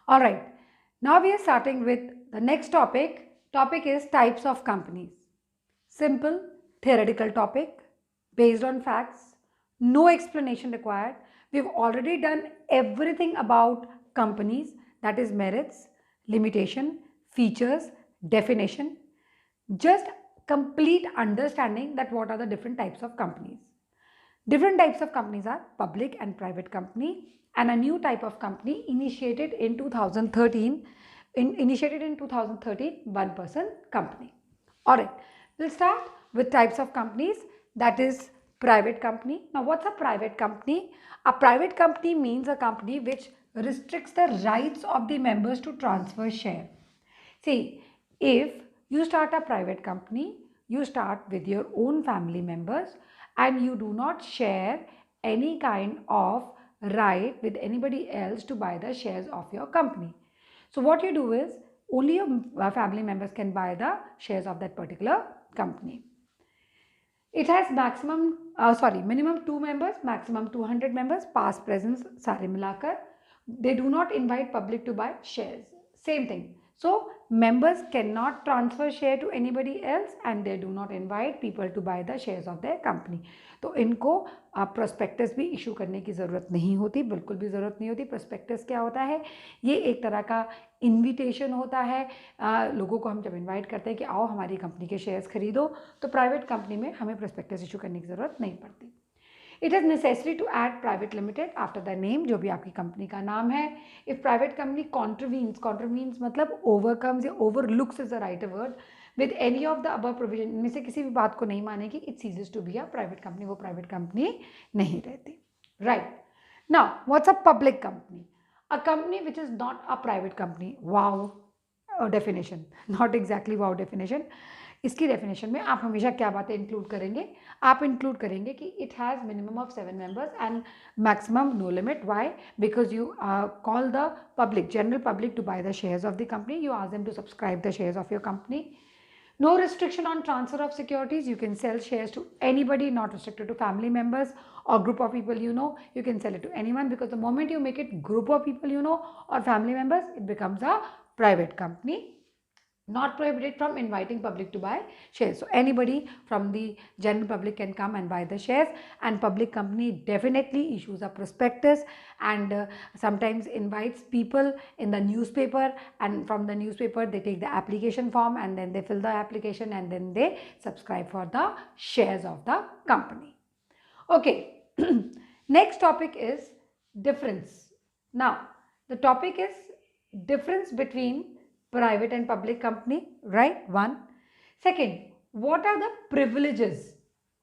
All right, now we are starting with the next topic. Topic is types of companies. Simple, theoretical topic based on facts, no explanation required. We've already done everything about companies, that is merits, limitation, features, definition. Just complete understanding that what are the different types of companies. Different types of companies are public and private company, and a new type of company initiated in 2013. Initiated in 2013, one-person company. All right, we'll start with types of companies. That is private company. Now, what's a private company? A private company means a company which restricts the rights of the members to transfer share. See, if you start a private company, you start with your own family members and you do not share any kind of right with anybody else to buy the shares of your company. So what you do is only your family members can buy the shares of that particular company. It has minimum 2 members, maximum 200 members, past, present, सारे मिलाकर. They do not invite public to buy shares. Same thing. So members cannot transfer share to anybody else and they do not invite people to buy the shares of their company. तो इनको prospectus भी issue करने की ज़रूरत नहीं होती, बिल्कुल भी ज़रूरत नहीं होती. प्रोस्पेक्टस क्या होता है? ये एक तरह का इन्विटेशन होता है. लोगों को हम जब इन्वाइट करते हैं कि आओ हमारी कंपनी के शेयर्स खरीदो, तो प्राइवेट कंपनी में हमें प्रोस्पेक्टस इशू करने की ज़रूरत नहीं पड़ती. It is necessary to add private limited after the name, जो भी आपकी कंपनी का नाम है. इफ प्राइवेट कंपनी कॉन्ट्रवीन्स मतलब ओवरकम्स या overlooks is the right word with any of the above provision, इनमें से किसी भी बात को नहीं मानेगी, it ceases to be a private company. वो प्राइवेट कंपनी नहीं रहती. Right. Now what's a public company? A company which is not a private company. Wow definition. Not exactly wow definition. इसकी डेफिनेशन में आप हमेशा क्या बातें इंक्लूड करेंगे? आप इंक्लूड करेंगे कि it has minimum of 7 members and maximum no limit. Why? Because you call the public, general public, to buy the shares of the company. You ask them to subscribe the shares of your company. No restriction on transfer of securities. You can sell shares to anybody, not restricted to family members or group of people you know. You can sell it to anyone, because the moment you make it group of people you know or family members, it becomes a private company. Not prohibited from inviting public to buy shares. So anybody from the general public can come and buy the shares, and public company definitely issues a prospectus and sometimes invites people in the newspaper, and from the newspaper they take the application form and then they fill the application and then they subscribe for the shares of the company. Okay. Next topic is difference. Now the topic is difference between private and public company, right? One. Second, what are the privileges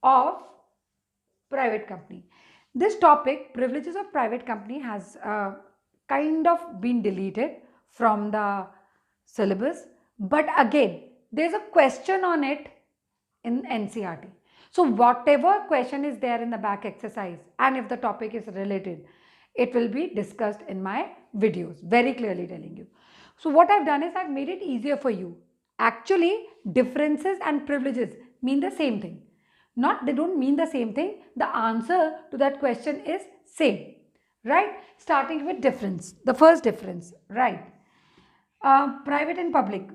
of private company? This topic, privileges of private company, has kind of been deleted from the syllabus, but again there's a question on it in NCERT. So whatever question is there in the back exercise, and if the topic is related, it will be discussed in my videos, very clearly telling you. So what I've done is I've made it easier for you. Actually, differences and privileges mean the same thing. Not, they don't mean the same thing. The answer to that question is same, right? Starting with difference. The first difference, right? Private and public.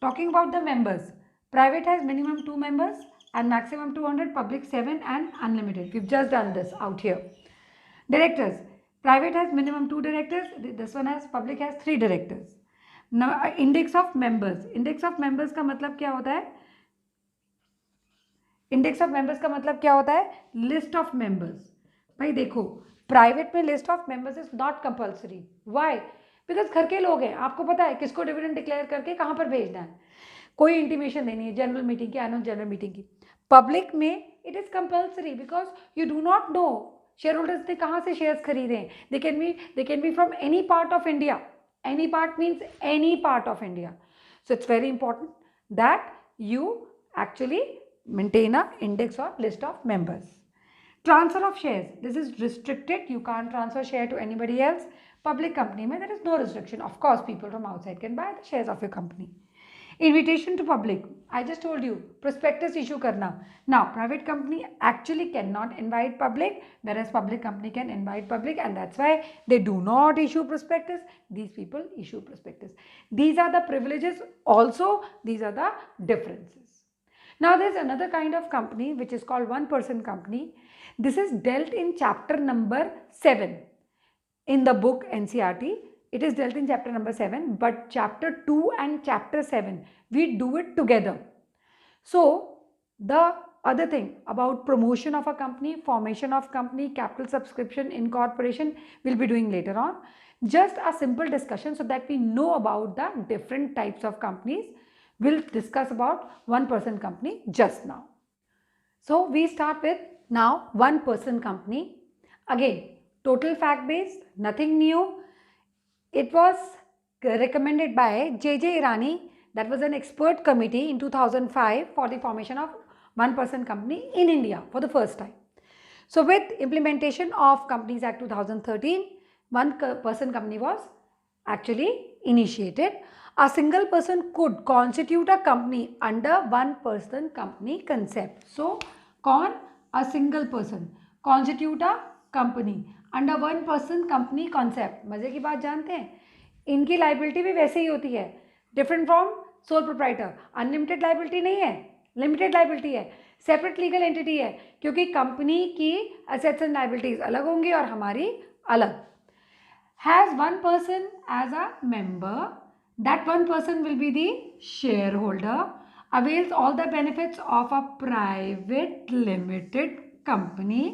Talking about the members. Private has minimum 2 members and maximum 200, public 7 and unlimited. We've just done this out here. Directors. Private has minimum 2 directors. This one has, public has 3 directors. Index of members. Index of members का मतलब क्या होता है? Index of members का मतलब क्या होता है? List of members. भाई देखो, प्राइवेट में list of members is not compulsory. Why? Because घर के लोग हैं, आपको पता है किसको डिविडेंड डिक्लेयर करके कहाँ पर भेजना है, कोई इंटीमेशन देनी है जनरल मीटिंग की, एनुअल जनरल मीटिंग की. पब्लिक में it is compulsory because you do not know share holders ने कहाँ से शेयर्स खरीदे हैं. They can be from any part of India. Any part means any part of India. So it's very important that you actually maintain a index or list of members. Transfer of shares. This is restricted. You can't transfer share to anybody else. Public company mein there is no restriction. Of course, people from outside can buy the shares of your company. Invitation to public. I just told you, prospectus issue karna. Now, private company actually cannot invite public, whereas public company can invite public, and that's why they do not issue prospectus. These people issue prospectus. These are the privileges also, these are the differences. Now, there's another kind of company which is called one-person company. This is dealt in chapter number 7 in the book NCERT. It is dealt in chapter number 7, but chapter 2 and chapter 7, we do it together. So, the other thing about promotion of a company, formation of company, capital subscription, incorporation, we'll be doing later on. Just a simple discussion so that we know about the different types of companies. We'll discuss about one-person company just now. So, we start with now one-person company. Again, total fact-based, nothing new. It was recommended by J.J. Irani. That was an expert committee in 2005 for the formation of one-person company in India for the first time. So, with implementation of Companies Act 2013, one-person company was actually initiated. A single person could constitute a company under one-person company concept. So, कौन? A single person constitute a company under one person company concept. मजे की बात जानते हैं, इनकी liability भी वैसे ही होती है, different from sole proprietor. Unlimited liability नहीं है, लिमिटेड लाइबिलिटी है, सेपरेट लीगल एंटिटी है, क्योंकि कंपनी की एसेट्स एंड लाइबिलिटीज अलग होंगी और हमारी अलग. Has one person as a member, that one person will be the shareholder, avails all the benefits of a private limited company.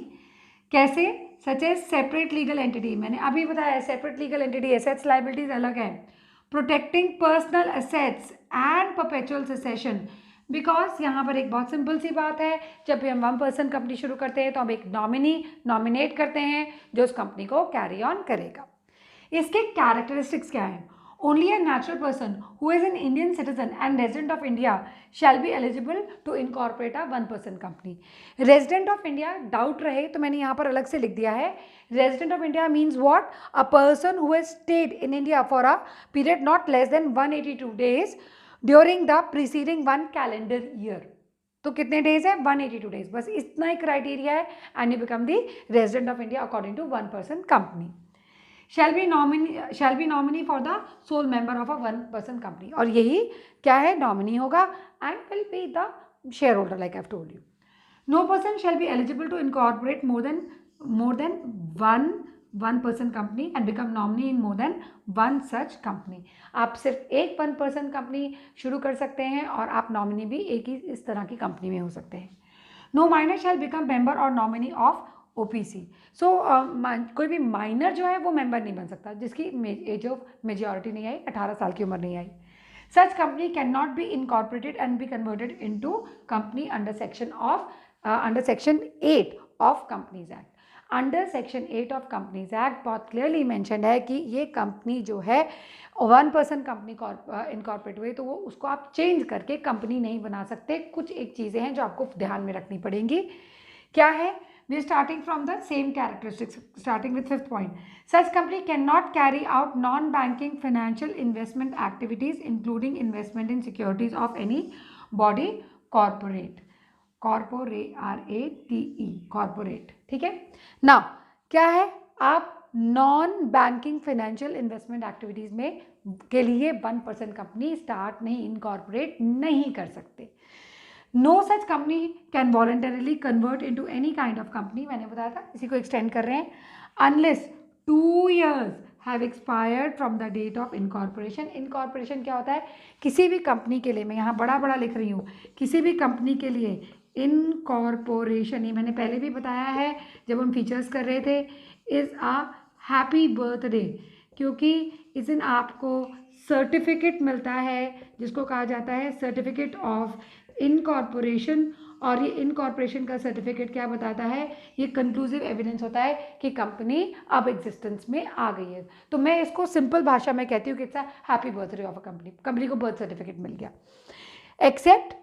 कैसे? Such as separate legal entity. मैंने अभी बताया separate legal entity, assets liabilities अलग है. Protecting personal assets and perpetual succession. Because यहाँ पर एक बहुत सिंपल सी बात है, जब भी हम वन पर्सन कंपनी शुरू करते हैं तो हम एक नॉमिनी नॉमिनेट करते हैं जो उस कंपनी को कैरी ऑन करेगा. इसके कैरेक्टरिस्टिक्स क्या हैं? Only a natural person who is an Indian citizen and resident of India shall be eligible to incorporate a one-person company. Resident of India, doubt रहे तो मैंने यहाँ पर अलग से लिख दिया है. Resident of India means what? A person who has stayed in India for a period not less than 182 days during the preceding one calendar year. तो कितने डेज है? 182 डेज. बस इतना ही क्राइटेरिया है and you become the resident of India according to one person company. shall be nominee for the sole member of a one person company. और यही क्या है? nominee होगा and will be the shareholder like I've told you. No person shall be eligible to incorporate more than one person company and become nominee in more than one such company. आप सिर्फ एक one person company शुरू कर सकते हैं और आप nominee भी एक ही इस तरह की company में हो सकते हैं. No minor shall become member or nominee of OPC. सो कोई भी माइनर जो है वो मेंबर नहीं बन सकता जिसकी एज ऑफ मेजॉरिटी नहीं आई, 18 साल की उम्र नहीं आई. Such company can not be incorporated and be converted into company under section 8 of companies act. Under section 8 of companies act बहुत क्लियरली मेंशन्ड है कि ये कंपनी जो है वन पर्सन कंपनी इनकॉर्पोरेट हुई तो वो उसको आप चेंज करके कंपनी नहीं बना सकते. कुछ एक चीज़ें हैं जो आपको ध्यान में रखनी पड़ेंगी. क्या है? We are starting from the same characteristics, starting with 5th point. Such company cannot carry out non-banking financial investment activities, including investment in securities of any body corporate. R-A-T-E, corporate. ठीक है. Now, क्या है? आप non banking financial investment activities में के लिए one person company start नहीं, incorporate नहीं कर सकते. No such company can voluntarily convert into any kind of company. मैंने बताया था इसी को एक्सटेंड कर रहे हैं. Unless 2 years have expired from the date of incorporation. Incorporation क्या होता है? किसी भी कंपनी के लिए, मैं यहाँ बड़ा बड़ा लिख रही हूँ, किसी भी कंपनी के लिए इनकॉर्पोरेशन, ये मैंने पहले भी बताया है जब हम फीचर्स कर रहे थे, इज़ अ हैप्पी बर्थडे. क्योंकि इस दिन आपको सर्टिफिकेट मिलता है जिसको कहा जाता है सर्टिफिकेट ऑफ इनकॉर्पोरेशन. और ये इनकॉर्पोरेशन का सर्टिफिकेट क्या बताता है? ये कंक्लूसिव एविडेंस होता है कि कंपनी अब एग्जिस्टेंस में आ गई है. तो मैं इसको सिंपल भाषा में कहती हूँ कि it's a happy birthday of a company. Company को बर्थ सर्टिफिकेट मिल गया. Except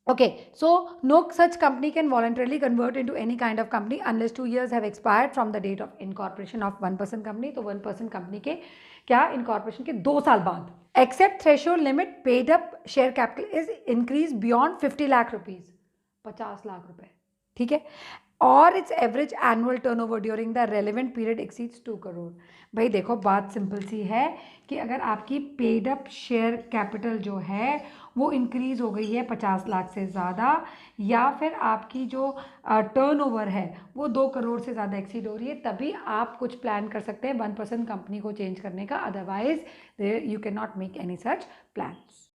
okay, so no such company can voluntarily convert into any kind of company unless 2 years have expired from the date of incorporation of one person company. तो one person company के क्या incorporation के 2 साल बाद except threshold limit paid up share capital is increase beyond 50 lakh rupees, 50 lakh रुपए, ठीक है, और it's average annual turnover during the relevant period exceeds 2 crore. भाई देखो बात सिंपल सी है कि अगर आपकी पेड अप शेयर कैपिटल जो है वो इंक्रीज हो गई है 50 लाख से ज़्यादा, या फिर आपकी जो टर्नओवर है वो 2 करोड़ से ज़्यादा एक्सीड हो रही है, तभी आप कुछ प्लान कर सकते हैं 1% कंपनी को चेंज करने का, otherwise you can not make any such plans.